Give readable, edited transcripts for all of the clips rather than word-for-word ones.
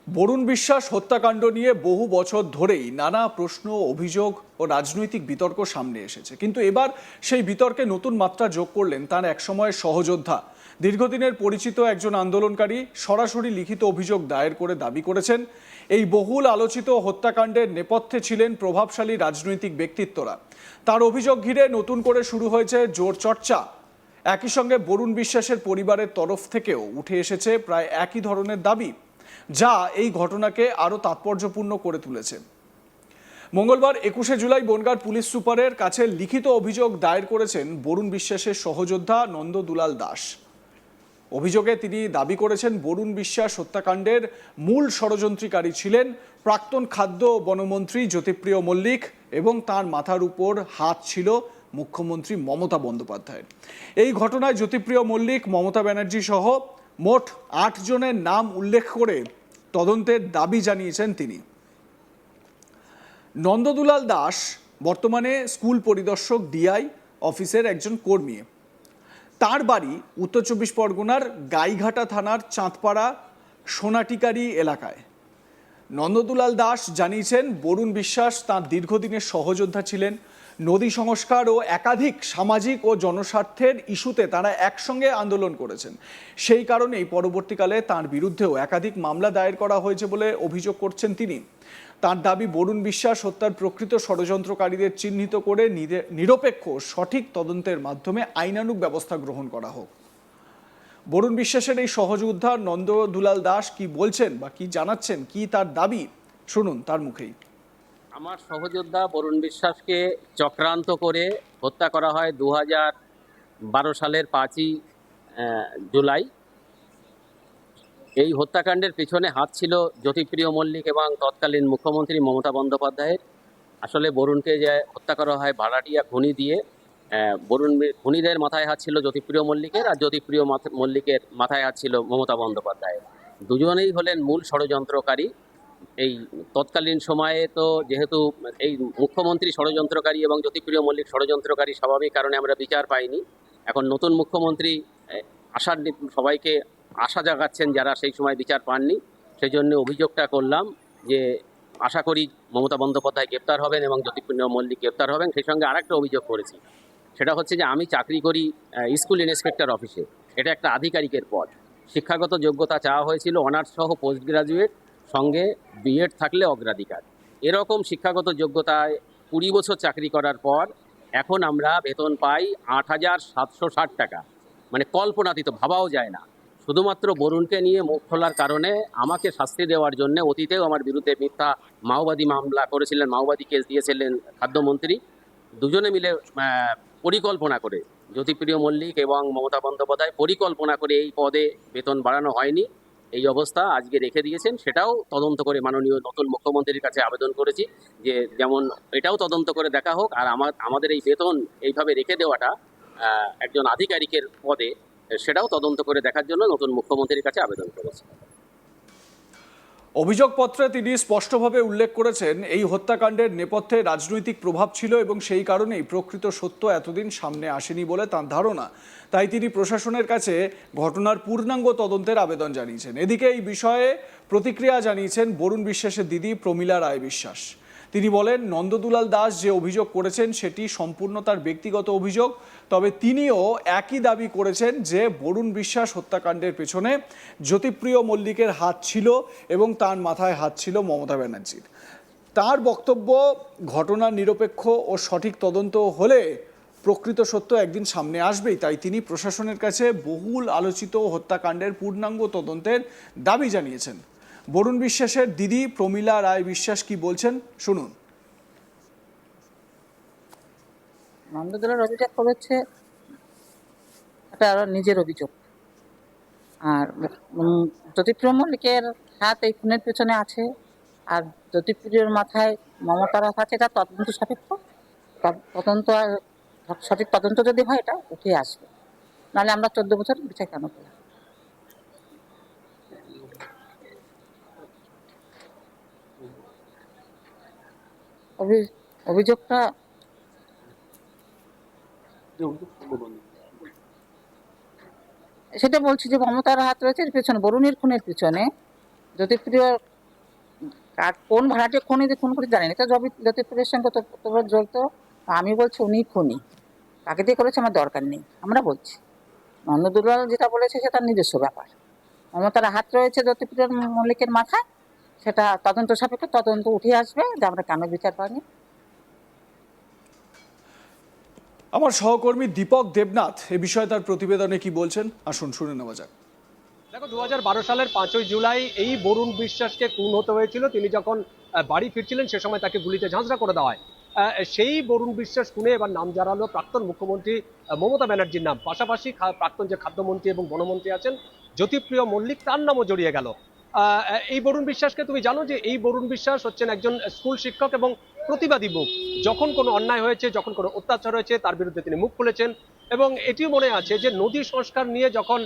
বরুণ বিশ্বাস হত্যাকাণ্ড নিয়ে বহু বছর ধরেই নানা প্রশ্ন, অভিযোগ ও রাজনৈতিক বিতর্ক সামনে এসেছে, কিন্তু এবার সেই বিতর্কে নতুন মাত্রা যোগ করলেন তার একসময়ের সহযোদ্ধা, দীর্ঘদিনের পরিচিত একজন আন্দোলনকারী। সরাসরি লিখিত অভিযোগ দায়ের করে দাবি করেছেন এই বহুল আলোচিত হত্যাকাণ্ডের নেপথ্যে ছিলেন প্রভাবশালী রাজনৈতিক ব্যক্তিত্বরা। তার অভিযোগ ঘিরে নতুন করে শুরু হয়েছে জোর চর্চা। একই সঙ্গে বরুণ বিশ্বাসের পরিবারের তরফ থেকেও উঠে এসেছে প্রায় একই ধরনের দাবি, যা এই ঘটনাকে আরো তাৎপর্যপূর্ণ করে তুলেছে। মঙ্গলবার 21শে জুলাই বনগাঁর পুলিশ সুপারের কাছে লিখিত অভিযোগ দায়ের করেছেন বরুণ বিশ্বাসের সহযোদ্ধা নন্দ দুলাল দাস। অভিযোগে তিনি দাবি করেছেন বরুণ বিশ্বাস হত্যাকাণ্ডের মূল ষড়যন্ত্রকারী ছিলেন প্রাক্তন খাদ্য ও বনমন্ত্রী জ্যোতিপ্রিয় মল্লিক এবং তার মাথার উপর হাত ছিল মুখ্যমন্ত্রী মমতা বন্দ্যোপাধ্যায়ের। এই ঘটনায় জ্যোতিপ্রিয় মল্লিক, মমতা ব্যানার্জি সহ মোট ৮ জনের নাম উল্লেখ করে তদন্তের দাবি জানিয়েছেন তিনি। নন্দদুলাল দাস বর্তমানে স্কুল পরিদর্শক ডিআই অফিসের একজন কর্মী। তার বাড়ি উত্তর চব্বিশ পরগনার গাইঘাটা থানার চাঁদপাড়া সোনাটিকারি এলাকায়। নন্দদুলাল দাস জানিয়েছেন বরুণ বিশ্বাস তাঁর দীর্ঘদিনের সহযোদ্ধা ছিলেন। নদী সংস্কার ও একাধিক সামাজিক ও জনস্বার্থের ইস্যুতে তারা একসঙ্গে আন্দোলন করেছেন। সেই কারণেই পরবর্তীকালে তার বিরুদ্ধেও একাধিক মামলা দায়ের করা হয়েছে বলে অভিযোগ করছেন তিনি। তার দাবি বরুণ বিশ্বাস হত্যার প্রকৃত ষড়যন্ত্রকারীদের চিহ্নিত করে নিরপেক্ষ সঠিক তদন্তের মাধ্যমে আইনানুগ ব্যবস্থা গ্রহণ করা হোক। বরুণ বিশ্বাসের এই সহযোদ্ধা নন্দ দুলাল দাস কি বলছেন বা কি জানাচ্ছেন, কি তার দাবি, শুনুন তার মুখেই। আমার সহযোদ্ধা বরুণ বিশ্বাসকে চক্রান্ত করে হত্যা করা হয় 2012 সালের 5ই জুলাই। এই হত্যাকাণ্ডের পেছনে হাত ছিল জ্যোতিপ্রিয় মল্লিক এবং তৎকালীন মুখ্যমন্ত্রী মমতা বন্দ্যোপাধ্যায়ের। আসলে বরুণকে যে হত্যা করা হয় ভাড়াটিয়া খুনি দিয়ে, খুনিদের মাথায় হাত ছিল জ্যোতিপ্রিয় মল্লিকের, আর জ্যোতিপ্রিয় মল্লিকের মাথায় হাত ছিল মমতা বন্দ্যোপাধ্যায়ের। দুজনেই হলেন মূল ষড়যন্ত্রকারী। এই তৎকালীন সময়ে তো যেহেতু এই মুখ্যমন্ত্রী ষড়যন্ত্রকারী এবং জ্যোতিপ্রিয় মল্লিক ষড়যন্ত্রকারী, স্বাভাবিক কারণে আমরা বিচার পাইনি। এখন নতুন মুখ্যমন্ত্রী আশার সবাইকে আশা জাগাচ্ছেন যারা সেই সময় বিচার পাননি। সেই জন্য অভিযোগটা করলাম যে আশা করি মমতা বন্দ্যোপাধ্যায় গ্রেপ্তার হবেন এবং জ্যোতিপ্রিয় মল্লিক গ্রেপ্তার হবেন। সেই সঙ্গে আরেকটা অভিযোগ করেছি, সেটা হচ্ছে যে আমি চাকরি করি স্কুল ইন্সপেক্টর অফিসে। এটা একটা আধিকারিকের পদ। শিক্ষাগত যোগ্যতা চাওয়া হয়েছিল অনার্স সহ পোস্ট গ্রাজুয়েট, সঙ্গে বিএড থাকলে অগ্রাধিকার। এরকম শিক্ষাগত যোগ্যতায় 20 বছর চাকরি করার পর এখন আমরা বেতন পাই 8,760 টাকা, মানে কল্পনাতীত, ভাবাও যায় না। শুধুমাত্র বরুণকে নিয়ে মুখ খোলার কারণে আমাকে শাস্তি দেওয়ার জন্য অতীতেও আমার বিরুদ্ধে মিথ্যা মাওবাদী মামলা করেছিলেন, মাওবাদী কেস দিয়েছিলেন খাদ্যমন্ত্রী। দুজনে মিলে পরিকল্পনা করে, জ্যোতিপ্রিয় মল্লিক এবং মমতা বন্দ্যোপাধ্যায় পরিকল্পনা করে এই পদে বেতন বাড়ানো হয়নি, এই অবস্থা আজকে রেখে দিয়েছেন। সেটাও তদন্ত করে মাননীয় নতুন মুখ্যমন্ত্রীর কাছে আবেদন করেছি যে যেমন এটাও তদন্ত করে দেখা হোক, আর আমাদের এই বেতন এইভাবে রেখে দেওয়াটা একজন আধিকারিকের পদে, সেটাও তদন্ত করে দেখার জন্য নতুন মুখ্যমন্ত্রীর কাছে আবেদন করেছি। অভিযোগপত্রে তিনি স্পষ্টভাবে উল্লেখ করেছেন এই হত্যাকাণ্ডের নেপথ্যে রাজনৈতিক প্রভাব ছিল এবং সেই কারণেই প্রকৃত সত্য এতদিন সামনে আসেনি বলে তার ধারণা। তাই তিনি প্রশাসনের কাছে ঘটনার পূর্ণাঙ্গ তদন্তের আবেদন জানিয়েছেন। এদিকে এই বিষয়ে প্রতিক্রিয়া জানিয়েছেন বরুণ বিশ্বাসের দিদি প্রমীলা রায় বিশ্বাস। তিনি বলেন, নন্দদুলাল দাস যে অভিযোগ করেছেন সেটি সম্পূর্ণ তার ব্যক্তিগত অভিযোগ। তবে তিনিও একই দাবি করেছেন যে বরুণ বিশ্বাস হত্যাকাণ্ডের পেছনে জ্যোতিপ্রিয় মল্লিকের হাত ছিল এবং তার মাথায় হাত ছিল মমতা ব্যানার্জির। তার বক্তব্য, ঘটনার নিরপেক্ষ ও সঠিক তদন্ত হলে প্রকৃত সত্য একদিন সামনে আসবেই। তাই তিনি প্রশাসনের কাছে বহুল আলোচিত হত্যাকাণ্ডের পূর্ণাঙ্গ তদন্তের দাবি জানিয়েছেন। বরুণ বিশ্বাসের দিদি প্রমীলা রায় বিশ্বাস কি বলছেন, শুনুন। নন্দদুলার অভিযোগ করেছে, এটা নিজের অভিযোগ। আর জ্যোতিপ্রিয় মল্লিকের হাত এই খুনের পেছনে আছে, আর জ্যোতিপ্রিয়র মাথায় মমতার হাত আছে। এটা তদন্ত সাপেক্ষ। তদন্ত আর সঠিক তদন্ত যদি হয় এটা উঠে আসবে, নাহলে আমরা 14 বছর বিচার কেন করলাম? অভিযোগটা সেটা বলছি যে মমতার হাত রয়েছে এর পেছনে, বরুণের খুনের পিছনে। জ্যোতিপ্রিয় আর কোন ভাড়াটে খুনি খুন করে জানি না, এটা জ্যোতিপ্রিয়র সঙ্গে তো জড়িত। আমি বলছি উনি খুনি, তাকে দিয়ে করেছে, আমার দরকার নেই। আমরা বলছি নন্দদুলাল যেটা বলেছে সেটা তার নিজস্ব ব্যাপার। মমতার হাত রয়েছে জ্যোতিপ্রিয় মল্লিকের মাথায়, সেটা তদন্ত সাপেক্ষে তদন্ত উঠে আসবে যে আমরা কেন বিচার পাইনি। আমার সহকর্মী দীপক দেবনাথ এ বিষয়ে তার প্রতিবেদনে কি বলছেন আসুন শুনে নেওয়া যাক। দেখো 2012 সালের 5ই জুলাই এই বরুণ বিশ্বাসকে খুন হতে হয়েছিল। তিনি যখন বাড়ি ফিরছিলেন সে সময় তাকে গুলিতে ঝাঁঝরা করে দেওয়া হয়। সেই বরুণ বিশ্বাস খুনে এবার নাম জানালো প্রাক্তন মুখ্যমন্ত্রী মমতা ব্যানার্জির নাম, পাশাপাশি প্রাক্তন যে খাদ্যমন্ত্রী এবং বনমন্ত্রী আছেন জ্যোতিপ্রিয় মল্লিক, তার নামও জড়িয়ে গেল। এই বরুণ বিশ্বাসকে তুমি জানো যে এই বরুণ বিশ্বাস হচ্ছেন একজন স্কুল শিক্ষক এবং প্রতিবাদী মুখ। যখন কোনো অন্যায় হয়েছে, যখন কোনো অত্যাচার হয়েছে তার বিরুদ্ধে তিনি মুখ খুলেছেন। এবং এটিও মনে আছে যে নদী সংস্কার নিয়ে যখন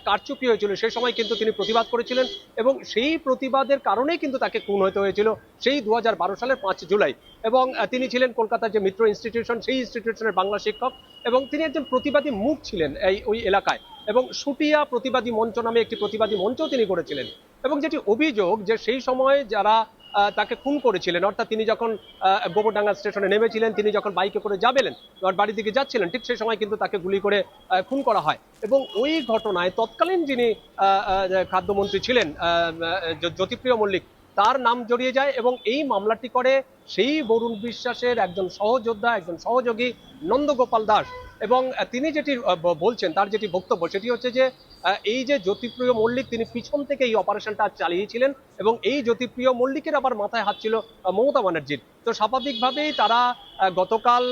কারচুপি হয়েছিল সেই সময় কিন্তু তিনি প্রতিবাদ করেছিলেন এবং সেই প্রতিবাদের কারণেই কিন্তু তাকে খুন হতে হয়েছিল সেই 2012 সালের 5 জুলাই। এবং তিনি ছিলেন কলকাতার যে মিত্র ইনস্টিটিউশন, সেই ইনস্টিটিউশনের বাংলা শিক্ষক এবং তিনি একজন প্রতিবাদী মুখ ছিলেন ওই এলাকায়। এবং সুটিয়া প্রতিবাদী মঞ্চ নামে একটি প্রতিবাদী মঞ্চও তিনি করেছিলেন। এবং যেটি অভিযোগ যে সেই সময় যারা তাকে খুন করেছিলেন, অর্থাৎ তিনি যখন গোবরডাঙ্গা স্টেশনে নেমেছিলেন, তিনি যখন বাইকে করে যাবেন বাড়ির দিকে যাচ্ছিলেন, ঠিক সেই সময় কিন্তু তাকে গুলি করে খুন করা হয়। এবং ওই ঘটনায় তৎকালীন যিনি খাদ্যমন্ত্রী ছিলেন জ্যোতিপ্রিয় মল্লিক, তার নাম জড়িয়ে যায়। এবং এই মামলাটি করে সেই বরুণ বিশ্বাসের একজন সহযোদ্ধা, একজন সহযোগী নন্দগোপাল দাস। এবং তিনি যেটি বলছেন, তার যেটি বক্তব্য সেটি হচ্ছে যে এই যে জ্যোতিপ্রিয় মল্লিক তিনি পিছন থেকে এই অপারেশনটা চালিয়েছিলেন এবং এই জ্যোতিপ্রিয় মল্লিকের আবার মাথায় হাত ছিল মমতা ব্যানার্জির। তো স্বাভাবিকভাবেই তারা গতকাল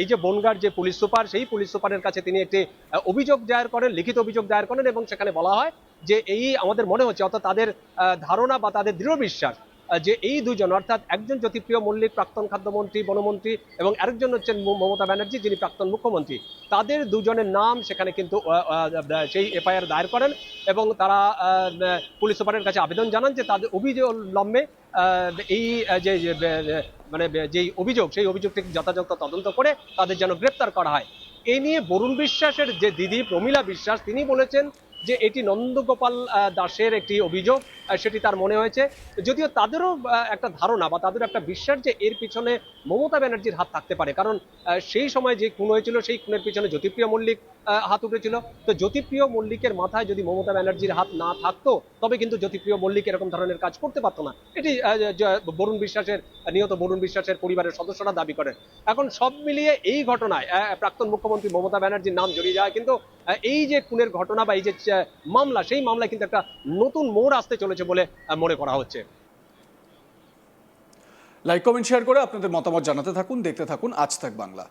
এই যে বনগাঁর যে পুলিশ সুপার, সেই পুলিশ সুপারের কাছে তিনি একটি অভিযোগ দায়ের করেন, লিখিত অভিযোগ দায়ের করেন। এবং সেখানে বলা হয় যে এই আমাদের মনে হচ্ছে, অর্থাৎ তাদের ধারণা বা তাদের দৃঢ় বিশ্বাস যে এই দুজন, অর্থাৎ একজন জ্যোতিপ্রিয় মল্লিক প্রাক্তন খাদ্যমন্ত্রী বনমন্ত্রী এবং আরেকজন হচ্ছেন মমতা ব্যানার্জি যিনি প্রাক্তন মুখ্যমন্ত্রী, তাদের দুজনের নাম সেখানে কিন্তু সেই এফআইআর দায়ের করেন। এবং তারা পুলিশ সুপারের কাছে আবেদন জানান যে তাদের অবিলম্বে এই যে মানে যেই অভিযোগ, সেই অভিযোগটি যথাযথ তদন্ত করে তাদের যেন গ্রেপ্তার করা হয়। এই নিয়ে বরুণ বিশ্বাসের যে দিদি প্রমীলা বিশ্বাস, তিনি বলেছেন যে এটি নন্দগোপাল দাসের একটি অভিযোগ, সেটি তার মনে হয়েছে। যদিও তাদেরও একটা ধারণা বা তাদের একটা বিশ্বাস যে এর পিছনে মমতা ব্যানার্জির হাত থাকতে পারে, কারণ সেই সময় যে খুন হয়েছিল সেই খুনের পিছনে জ্যোতিপ্রিয় মল্লিক হাত উঠেছিল। তো জ্যোতিপ্রিয় মল্লিকের মাথায় যদি মমতা ব্যানার্জির হাত না থাকতো তবে কিন্তু জ্যোতিপ্রিয় মল্লিক এরকম ধরনের কাজ করতে পারতো না। এটি বরুণ বিশ্বাসের নিহত বরুণ বিশ্বাসের পরিবারের সদস্যরা দাবি করেন। এখন সব মিলিয়ে এই ঘটনায় প্রাক্তন মুখ্যমন্ত্রী মমতা ব্যানার্জির নাম জড়িয়ে যায়, কিন্তু এই যে খুনের ঘটনা বা এই যে মামলা, সেই মামলায় কিন্তু একটা নতুন মোড় আসতে চলেছে বলে মনে করা হচ্ছে। লাইক কমেন্ট শেয়ার করে আপনাদের মতামত জানাতে থাকুন, দেখতে থাকুন আজ তাক বাংলা।